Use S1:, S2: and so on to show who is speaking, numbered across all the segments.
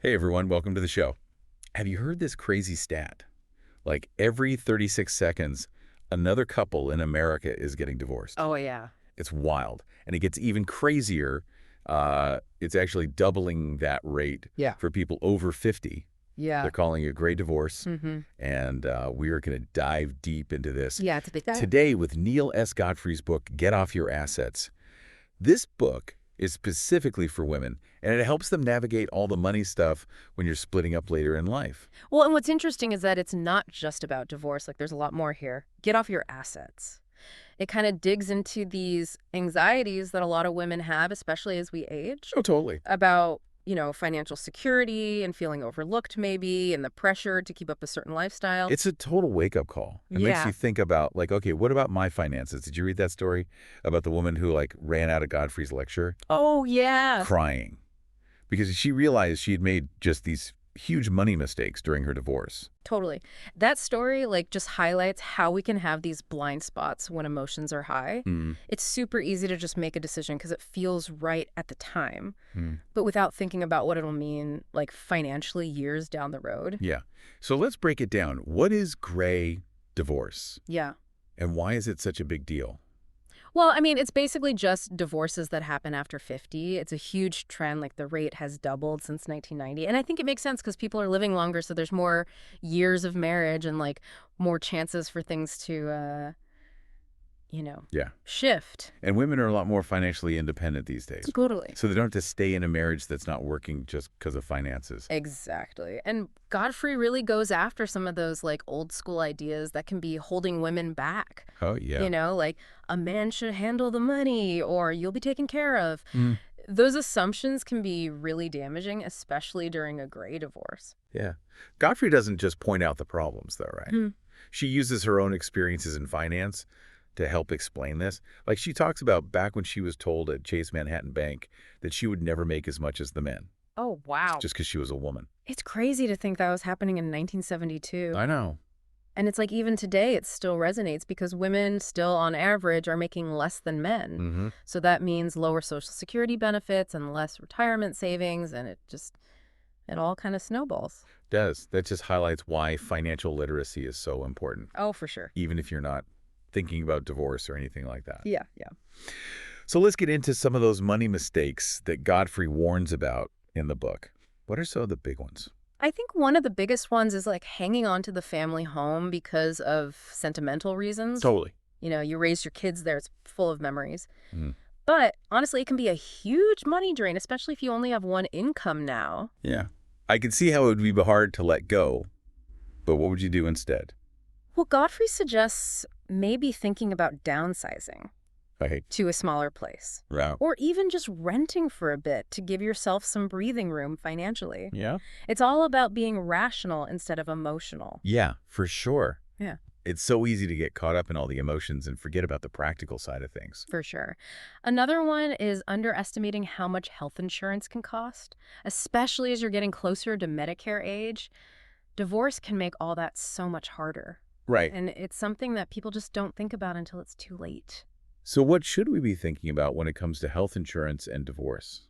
S1: Hey everyone, welcome to the show. Have you heard this crazy stat? Like every 36 seconds, another couple in America is getting divorced.
S2: Oh, yeah.
S1: It's wild. And it gets even crazier. It's actually doubling that rate
S2: Yeah.
S1: for people over 50.
S2: Yeah.
S1: They're calling it a great divorce.
S2: Mm-hmm.
S1: And we are going to dive deep into this
S2: Yeah, it's a big time.
S1: today with Neale S. Godfrey's book, Get Off Your Assets. This book is specifically for women, and it helps them navigate all the money stuff when you're splitting up later in life.
S2: Well, and what's interesting is that it's not just about divorce. Like, there's a lot more here. Get off your assets. It kind of digs into these anxieties that a lot of women have, especially as we age,
S1: Oh, totally.
S2: about, financial security and feeling overlooked maybe, and the pressure to keep up a certain lifestyle.
S1: It's a total wake-up call. It makes
S2: Yeah.
S1: you think about, like, okay, what about my finances? Did you read that story about the woman who, like, ran out of Godfrey's lecture
S2: Oh, yeah.
S1: crying? Because she realized she had made just these huge money mistakes during her divorce.
S2: Totally. That story, just highlights how we can have these blind spots when emotions are high.
S1: Mm.
S2: It's super easy to just make a decision because it feels right at the time,
S1: Mm.
S2: but without thinking about what it'll mean, financially years down the road.
S1: Yeah. So let's break it down. What is gray divorce?
S2: Yeah.
S1: And why is it such a big deal?
S2: Well, I mean, it's basically just divorces that happen after 50. It's a huge trend. The rate has doubled since 1990. And I think it makes sense because people are living longer, so there's more years of marriage and, more chances for things to,
S1: Yeah.
S2: shift.
S1: And women are a lot more financially independent these days.
S2: Totally.
S1: So they don't have to stay in a marriage that's not working just because of finances.
S2: Exactly. And Godfrey really goes after some of those old school ideas that can be holding women back.
S1: Oh, yeah.
S2: Like a man should handle the money or you'll be taken care of.
S1: Mm.
S2: Those assumptions can be really damaging, especially during a gray divorce.
S1: Yeah. Godfrey doesn't just point out the problems, though, right?
S2: Hmm.
S1: She uses her own experiences in finance to help explain this. Like she talks about back when she was told at Chase Manhattan Bank that she would never make as much as the men,
S2: Oh, wow.
S1: just because she was a woman.
S2: It's crazy to think that was happening in 1972.
S1: I know.
S2: And it's even today it still resonates because women still on average are making less than men.
S1: Mm-hmm.
S2: So that means lower Social Security benefits and less retirement savings, and it all kind of snowballs.
S1: That just highlights why financial literacy is so important,
S2: Oh, for sure.
S1: even if you're not thinking about divorce or anything like that.
S2: Yeah, yeah.
S1: So let's get into some of those money mistakes that Godfrey warns about in the book. What are some of the big ones?
S2: I think one of the biggest ones is hanging on to the family home because of sentimental reasons.
S1: Totally.
S2: You raised your kids there, it's full of memories.
S1: Mm.
S2: But honestly, it can be a huge money drain, especially if you only have one income now.
S1: Yeah. I can see how it would be hard to let go, but what would you do instead?
S2: Well, Godfrey suggests maybe thinking about downsizing
S1: Right.
S2: to a smaller place.
S1: Right.
S2: Or even just renting for a bit to give yourself some breathing room financially.
S1: Yeah.
S2: It's all about being rational instead of emotional.
S1: Yeah, for sure.
S2: Yeah.
S1: It's so easy to get caught up in all the emotions and forget about the practical side of things.
S2: For sure. Another one is underestimating how much health insurance can cost, especially as you're getting closer to Medicare age. Divorce can make all that so much harder.
S1: Right.
S2: And it's something that people just don't think about until it's too late.
S1: So what should we be thinking about when it comes to health insurance and divorce?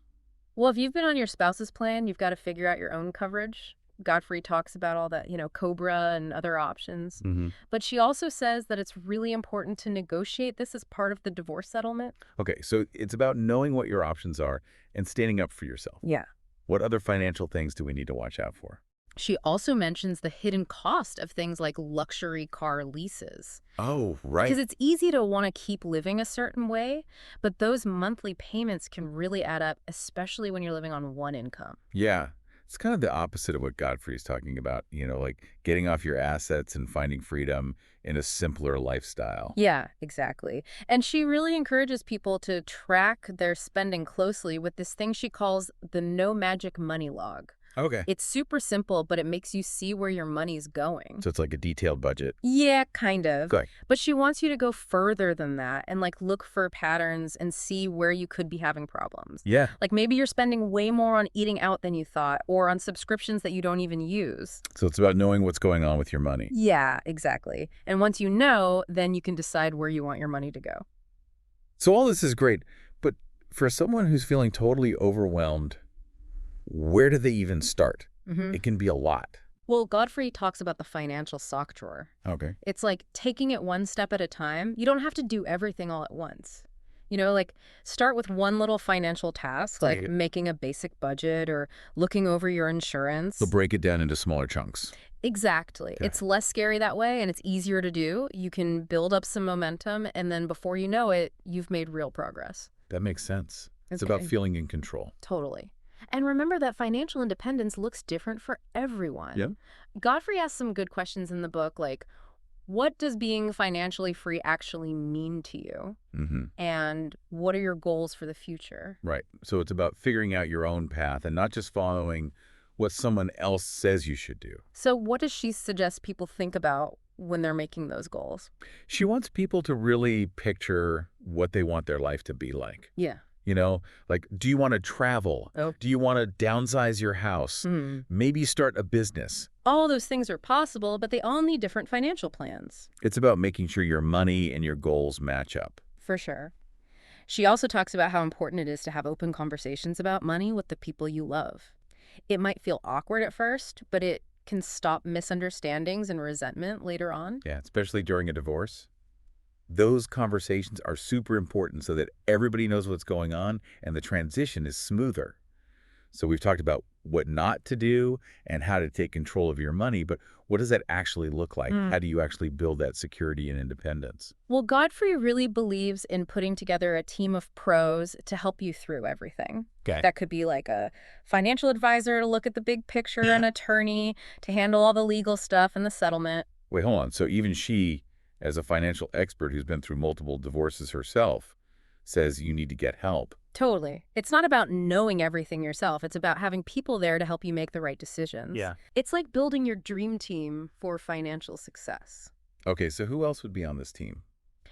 S2: Well, if you've been on your spouse's plan, you've got to figure out your own coverage. Godfrey talks about all that, COBRA and other options.
S1: Mm-hmm.
S2: But she also says that it's really important to negotiate this as part of the divorce settlement.
S1: Okay, so it's about knowing what your options are and standing up for yourself.
S2: Yeah.
S1: What other financial things do we need to watch out for?
S2: She also mentions the hidden cost of things like luxury car leases.
S1: Oh, right.
S2: Because it's easy to want to keep living a certain way, but those monthly payments can really add up, especially when you're living on one income.
S1: Yeah. It's kind of the opposite of what Godfrey is talking about, like getting off your assets and finding freedom in a simpler lifestyle.
S2: Yeah, exactly. And she really encourages people to track their spending closely with this thing she calls the no magic money log.
S1: Okay.
S2: It's super simple, but it makes you see where your money's going.
S1: So it's like a detailed budget.
S2: Yeah, kind of.
S1: Okay.
S2: But she wants you to go further than that and look for patterns and see where you could be having problems.
S1: Yeah.
S2: Maybe you're spending way more on eating out than you thought or on subscriptions that you don't even use.
S1: So it's about knowing what's going on with your money.
S2: Yeah, exactly. And once you know, then you can decide where you want your money to go.
S1: So all this is great, but for someone who's feeling totally overwhelmed, Where do they even start?
S2: Hmm.
S1: It can be a lot.
S2: Well, Godfrey talks about the financial sock drawer.
S1: Okay.
S2: It's like taking it one step at a time. You don't have to do everything all at once. Like start with one little financial task, like
S1: Right.
S2: making a basic budget or looking over your
S1: So
S2: insurance.
S1: break it down into smaller chunks.
S2: Exactly.
S1: Got
S2: It's
S1: it.
S2: less scary that way and it's easier to do. You can build up some momentum and then before you know it, you've made real progress.
S1: That makes sense. It's about
S2: Okay.
S1: feeling in control.
S2: Totally. And remember that financial independence looks different for everyone.
S1: Yeah.
S2: Godfrey asks some good questions in the book, like, what does being financially free actually mean to you?
S1: Mm-hmm.
S2: And what are your goals for the future?
S1: Right. So it's about figuring out your own path and not just following what someone else says you should do.
S2: So what does she suggest people think about when they're making those goals?
S1: She wants people to really picture what they want their life to be like.
S2: Yeah.
S1: Like, do you want to travel?
S2: Oh.
S1: Do you want to downsize your house?
S2: Hmm.
S1: Maybe start a business?
S2: All those things are possible, but they all need different financial plans.
S1: It's about making sure your money and your goals match up.
S2: For sure. She also talks about how important it is to have open conversations about money with the people you love. It might feel awkward at first, but it can stop misunderstandings and resentment later on.
S1: Yeah, especially during a divorce. Those conversations are super important so that everybody knows what's going on and the transition is smoother. So we've talked about what not to do and how to take control of your money, but what does that actually look like?
S2: Mm.
S1: How do you actually build that security and independence?
S2: Well, Godfrey really believes in putting together a team of pros to help you through everything.
S1: Okay.
S2: That could be like a financial advisor to look at the big picture, an attorney to handle all the legal stuff and the settlement.
S1: Wait, hold on. So even she, as a financial expert who's been through multiple divorces herself, says you need to get help.
S2: Totally. It's not about knowing everything yourself. It's about having people there to help you make the right decisions.
S1: Yeah.
S2: It's like building your dream team for financial success.
S1: Okay, so who else would be on this team?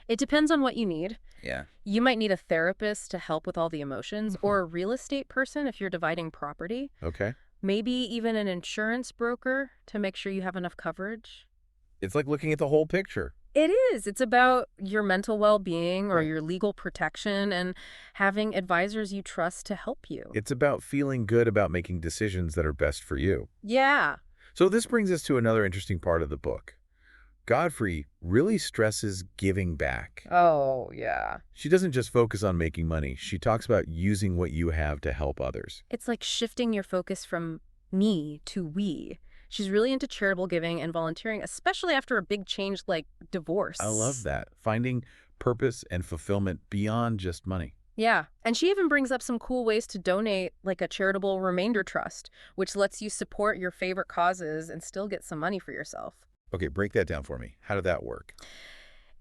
S2: It depends on what you need.
S1: Yeah.
S2: You might need a therapist to help with all the emotions, or a real estate person if you're dividing property.
S1: Okay.
S2: Maybe even an insurance broker to make sure you have enough coverage.
S1: It's like looking at the whole picture.
S2: It is. It's about your mental well-being or
S1: Yeah.
S2: your legal protection and having advisors you trust to help you.
S1: It's about feeling good about making decisions that are best for you.
S2: Yeah.
S1: So this brings us to another interesting part of the book. Godfrey really stresses giving back.
S2: Oh, yeah.
S1: She doesn't just focus on making money. She talks about using what you have to help others.
S2: It's like shifting your focus from me to we. She's really into charitable giving and volunteering, especially after a big change like divorce.
S1: I love that. Finding purpose and fulfillment beyond just money.
S2: Yeah. And she even brings up some cool ways to donate, like a charitable remainder trust, which lets you support your favorite causes and still get some money for yourself.
S1: Okay, break that down for me. How did that work?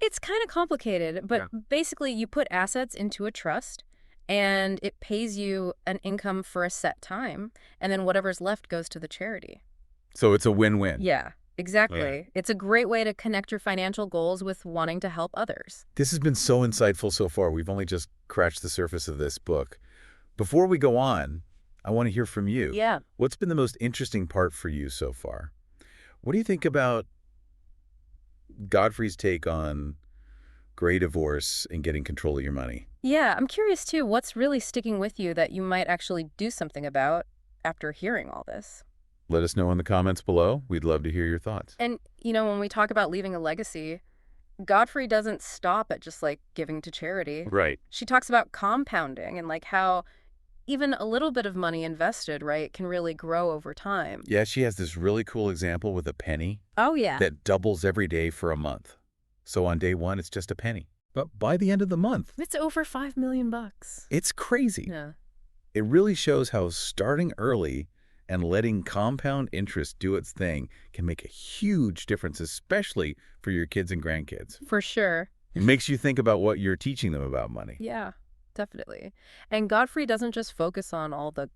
S2: It's kind of complicated, but basically you put assets into a trust and it pays you an income for a set time, and then whatever's left goes to the charity.
S1: So it's a win-win.
S2: Yeah, exactly.
S1: Yeah.
S2: It's a great way to connect your financial goals with wanting to help others.
S1: This has been so insightful so far. We've only just scratched the surface of this book. Before we go on, I want to hear from you.
S2: Yeah.
S1: What's been the most interesting part for you so far? What do you think about Godfrey's take on gray divorce and getting control of your money?
S2: Yeah, I'm curious too, what's really sticking with you that you might actually do something about after hearing all this?
S1: Let us know in the comments below. We'd love to hear your thoughts.
S2: And, when we talk about leaving a legacy, Godfrey doesn't stop at just like giving to charity.
S1: Right.
S2: She talks about compounding and like how even a little bit of money invested, right, can really grow over time.
S1: Yeah, she has this really cool example with a penny
S2: Oh, yeah.
S1: that doubles every day for a month. So on day one, it's just a penny. But by the end of the month,
S2: It's over $5 million.
S1: it's crazy.
S2: Yeah.
S1: It really shows how starting early and letting compound interest do its thing can make a huge difference, especially for your kids and grandkids.
S2: For sure.
S1: It makes you think about what you're teaching them about money.
S2: Yeah, definitely. And Godfrey doesn't just focus on all the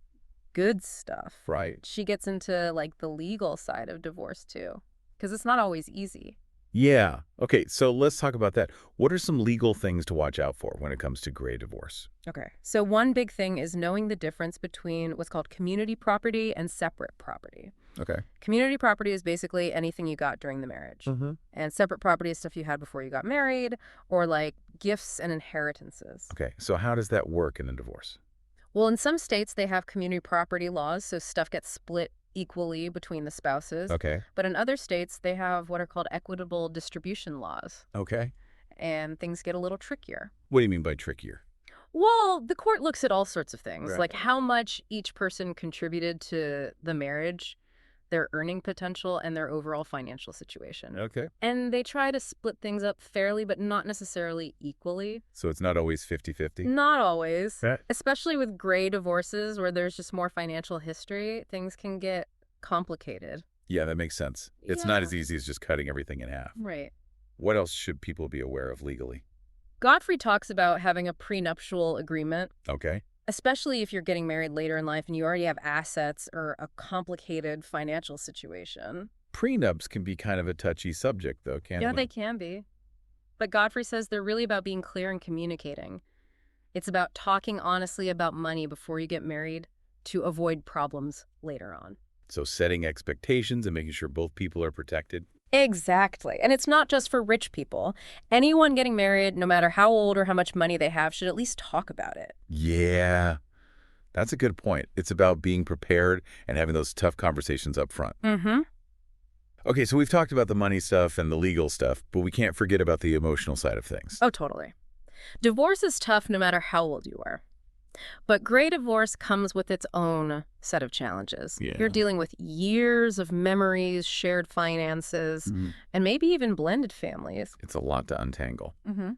S2: good stuff.
S1: Right.
S2: She gets into like the legal side of divorce too, because it's not always easy.
S1: Yeah. Okay, so let's talk about that. What are some legal things to watch out for when it comes to gray divorce?
S2: Okay. So one big thing is knowing the difference between what's called community property and separate property.
S1: Okay.
S2: Community property is basically anything you got during the marriage.
S1: Mm-hmm.
S2: And separate property is stuff you had before you got married, or like gifts and inheritances.
S1: Okay, so how does that work in a divorce?
S2: Well, in some states, they have community property laws, so stuff gets split equally between the spouses.
S1: Okay.
S2: But in other states, they have what are called equitable distribution laws,
S1: Okay.
S2: and things get a little trickier.
S1: What do you mean by trickier?
S2: Well, the court looks at all sorts of things,
S1: Right.
S2: like how much each person contributed to the marriage, their earning potential, and their overall financial situation.
S1: Okay.
S2: And they try to split things up fairly, but not necessarily equally.
S1: So it's not always 50-50?
S2: Not always.
S1: Right.
S2: Especially with gray divorces where there's just more financial history, things can get complicated.
S1: Yeah, that makes sense. It's not as easy as just cutting everything in half.
S2: Right.
S1: What else should people be aware of legally?
S2: Godfrey talks about having a prenuptial agreement,
S1: Okay.
S2: especially if you're getting married later in life and you already have assets or a complicated financial situation.
S1: Prenups can be kind of a touchy subject, though, can't
S2: Yeah,
S1: they?
S2: they can be. But Godfrey says they're really about being clear and communicating. It's about talking honestly about money before you get married to avoid problems later on.
S1: So setting expectations and making sure both people are protected.
S2: Exactly. And it's not just for rich people. Anyone getting married, no matter how old or how much money they have, should at least talk about it.
S1: Yeah, that's a good point. It's about being prepared and having those tough conversations up front.
S2: Mm-hmm.
S1: Okay, so we've talked about the money stuff and the legal stuff, but we can't forget about the emotional side of things.
S2: Oh, totally. Divorce is tough no matter how old you are. But gray divorce comes with its own set of challenges.
S1: Yeah.
S2: You're dealing with years of memories, shared finances, and maybe even blended families.
S1: It's a lot to untangle.
S2: Mm-hmm.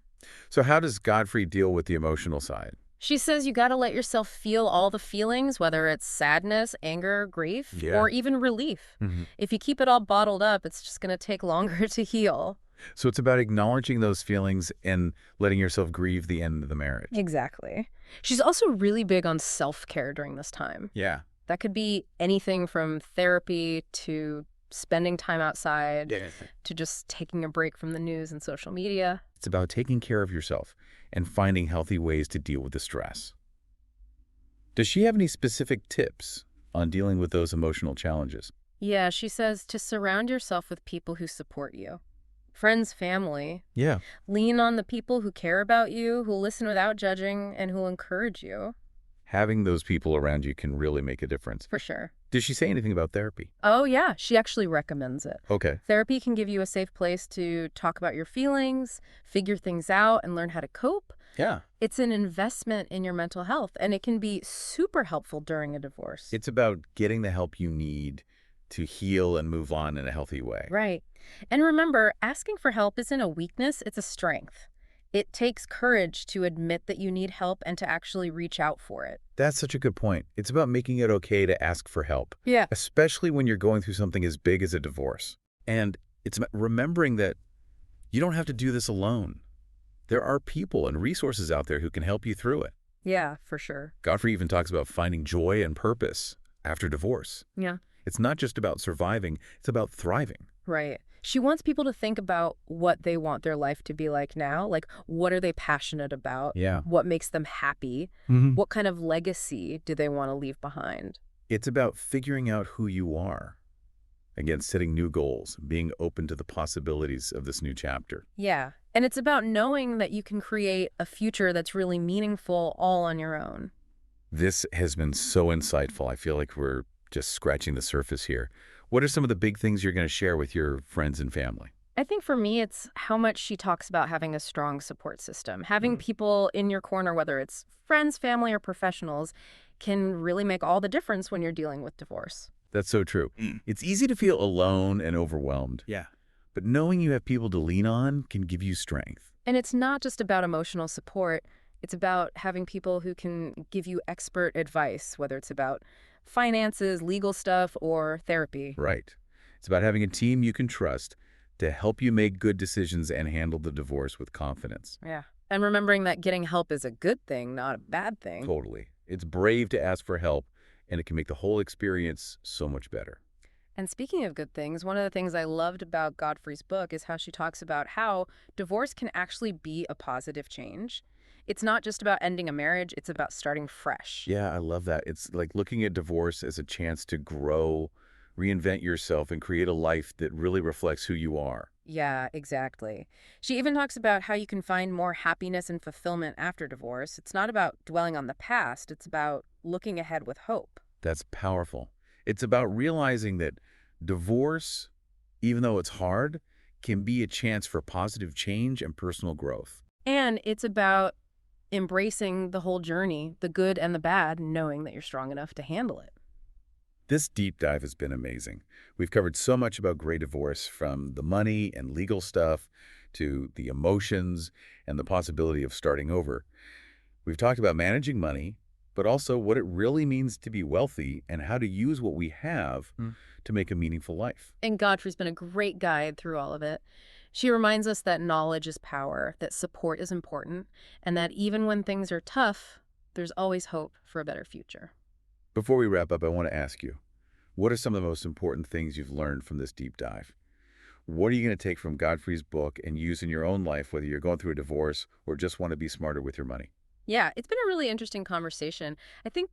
S1: So how does Godfrey deal with the emotional side?
S2: She says you got to let yourself feel all the feelings, whether it's sadness, anger, grief,
S1: Yeah.
S2: or even relief. If you keep it all bottled up, it's just going to take longer to heal.
S1: So it's about acknowledging those feelings and letting yourself grieve the end of the marriage.
S2: Exactly. She's also really big on self-care during this time.
S1: Yeah.
S2: That could be anything from therapy to spending time outside to just taking a break from the news and social media.
S1: It's about taking care of yourself and finding healthy ways to deal with the stress. Does she have any specific tips on dealing with those emotional challenges?
S2: Yeah, she says to surround yourself with people who support you. Friends, family.
S1: Yeah.
S2: Lean on the people who care about you, who listen without judging, and who'll encourage you.
S1: Having those people around you can really make a difference.
S2: For sure.
S1: Did she say anything about therapy?
S2: Oh, yeah. She actually recommends it.
S1: Okay.
S2: Therapy can give you a safe place to talk about your feelings, figure things out, and learn how to cope.
S1: Yeah.
S2: It's an investment in your mental health, and it can be super helpful during a divorce.
S1: It's about getting the help you need to heal and move on in a healthy way.
S2: Right. And remember, asking for help isn't a weakness, it's a strength. It takes courage to admit that you need help and to actually reach out for it.
S1: That's such a good point. It's about making it okay to ask for help,
S2: Yeah.
S1: especially when you're going through something as big as a divorce. And it's about remembering that you don't have to do this alone. There are people and resources out there who can help you through it.
S2: Yeah, for sure.
S1: Godfrey even talks about finding joy and purpose after divorce.
S2: Yeah.
S1: It's not just about surviving, it's about thriving.
S2: Right. She wants people to think about what they want their life to be like now. Like, what are they passionate about?
S1: Yeah.
S2: What makes them happy?
S1: Mm-hmm.
S2: What kind of legacy do they want to leave behind?
S1: It's about figuring out who you are. Again, setting new goals, being open to the possibilities of this new chapter.
S2: Yeah. And it's about knowing that you can create a future that's really meaningful all on your own.
S1: This has been so insightful. I feel like we're just scratching the surface here. What are some of the big things you're going to share with your friends and family?
S2: I think for me, it's how much she talks about having a strong support system. Having people in your corner, whether it's friends, family, or professionals, can really make all the difference when you're dealing with divorce.
S1: That's so true. It's easy to feel alone and overwhelmed.
S3: Yeah.
S1: But knowing you have people to lean on can give you strength.
S2: And it's not just about emotional support. It's about having people who can give you expert advice, whether it's about finances, legal stuff, or therapy.
S1: Right. It's about having a team you can trust to help you make good decisions and handle the divorce with confidence.
S2: Yeah. And remembering that getting help is a good thing, not a bad thing.
S1: Totally. It's brave to ask for help, and it can make the whole experience so much better.
S2: And speaking of good things, one of the things I loved about Godfrey's book is how she talks about how divorce can actually be a positive change. It's not just about ending a marriage, it's about starting fresh.
S1: Yeah, I love that. It's like looking at divorce as a chance to grow, reinvent yourself, and create a life that really reflects who you are.
S2: Yeah, exactly. She even talks about how you can find more happiness and fulfillment after divorce. It's not about dwelling on the past, it's about looking ahead with hope.
S1: That's powerful. It's about realizing that divorce, even though it's hard, can be a chance for positive change and personal growth.
S2: And it's about embracing the whole journey, the good and the bad, knowing that you're strong enough to handle it.
S1: This deep dive has been amazing. We've covered so much about gray divorce, from the money and legal stuff to the emotions and the possibility of starting over. We've talked about managing money, but also what it really means to be wealthy and how to use what we have to make a meaningful life.
S2: And Godfrey's been a great guide through all of it. She reminds us that knowledge is power, that support is important, and that even when things are tough, there's always hope for a better future.
S1: Before we wrap up, I want to ask you, what are some of the most important things you've learned from this deep dive? What are you going to take from Godfrey's book and use in your own life, whether you're going through a divorce or just want to be smarter with your money?
S2: Yeah, it's been a really interesting conversation. I think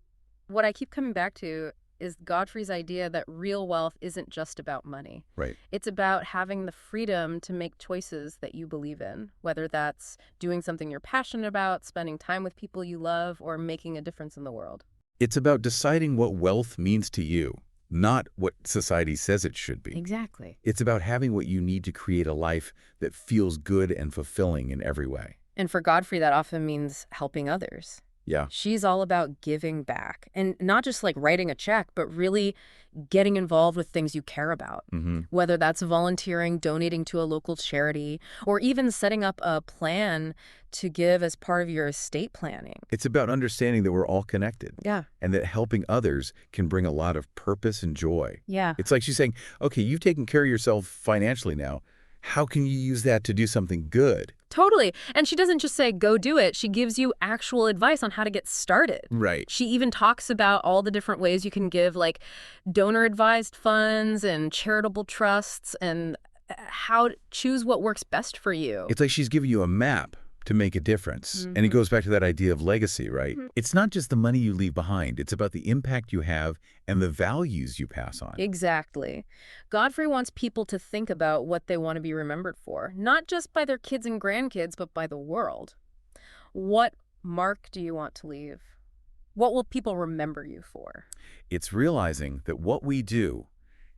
S2: what I keep coming back to is Godfrey's idea that real wealth isn't just about money.
S1: Right.
S2: It's about having the freedom to make choices that you believe in, whether that's doing something you're passionate about, spending time with people you love, or making a difference in the world.
S1: It's about deciding what wealth means to you, not what society says it should be.
S2: Exactly.
S1: It's about having what you need to create a life that feels good and fulfilling in every way.
S2: And for Godfrey, that often means helping others.
S1: Yeah.
S2: She's all about giving back, and not just like writing a check, but really getting involved with things you care about, whether that's volunteering, donating to a local charity, or even setting up a plan to give as part of your estate planning.
S1: It's about understanding that we're all connected.
S2: Yeah.
S1: And that helping others can bring a lot of purpose and joy.
S2: Yeah.
S1: It's like she's saying, okay, you've taken care of yourself financially now. How can you use that to do something good?
S2: Totally. And she doesn't just say, go do it. She gives you actual advice on how to get started.
S1: Right.
S2: She even talks about all the different ways you can give, like donor-advised funds and charitable trusts, and how to choose what works best for you.
S1: It's like she's giving you a map to make a difference. And it goes back to that idea of legacy, right? It's not just the money you leave behind. It's about the impact you have and the values you pass on.
S2: Exactly. Godfrey wants people to think about what they want to be remembered for, not just by their kids and grandkids, but by the world. What mark do you want to leave? What will people remember you for?
S1: It's realizing that what we do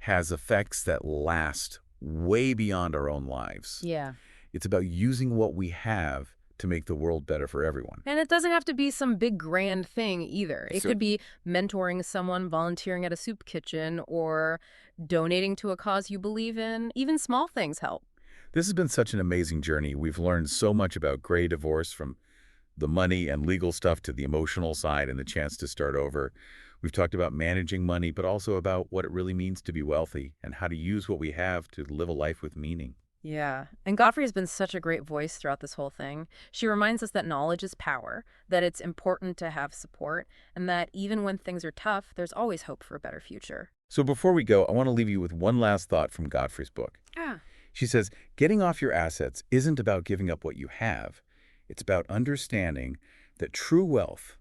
S1: has effects that last way beyond our own lives.
S2: Yeah.
S1: It's about using what we have to make the world better for everyone.
S2: And it doesn't have to be some big grand thing either. It could be mentoring someone, volunteering at a soup kitchen, or donating to a cause you believe in. Even small things help.
S1: This has been such an amazing journey. We've learned so much about gray divorce, from the money and legal stuff to the emotional side and the chance to start over. We've talked about managing money, but also about what it really means to be wealthy and how to use what we have to live a life with meaning.
S2: Yeah. And Godfrey has been such a great voice throughout this whole thing. She reminds us that knowledge is power, that it's important to have support, and that even when things are tough, there's always hope for a better future.
S1: So before we go, I want to leave you with one last thought from Godfrey's book. She says, getting off your assets isn't about giving up what you have. It's about understanding that true wealth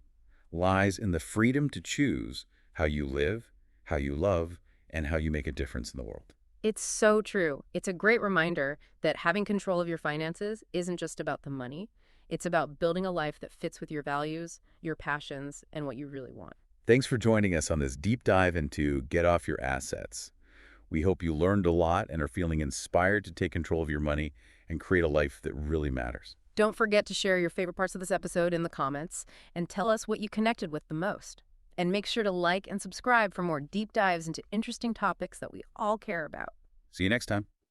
S1: lies in the freedom to choose how you live, how you love, and how you make a difference in the world.
S2: It's so true. It's a great reminder that having control of your finances isn't just about the money. It's about building a life that fits with your values, your passions, and what you really want.
S1: Thanks for joining us on this deep dive into Get Off Your Assets. We hope you learned a lot and are feeling inspired to take control of your money and create a life that really matters.
S2: Don't forget to share your favorite parts of this episode in the comments and tell us what you connected with the most. And make sure to like and subscribe for more deep dives into interesting topics that we all care about.
S1: See you next time.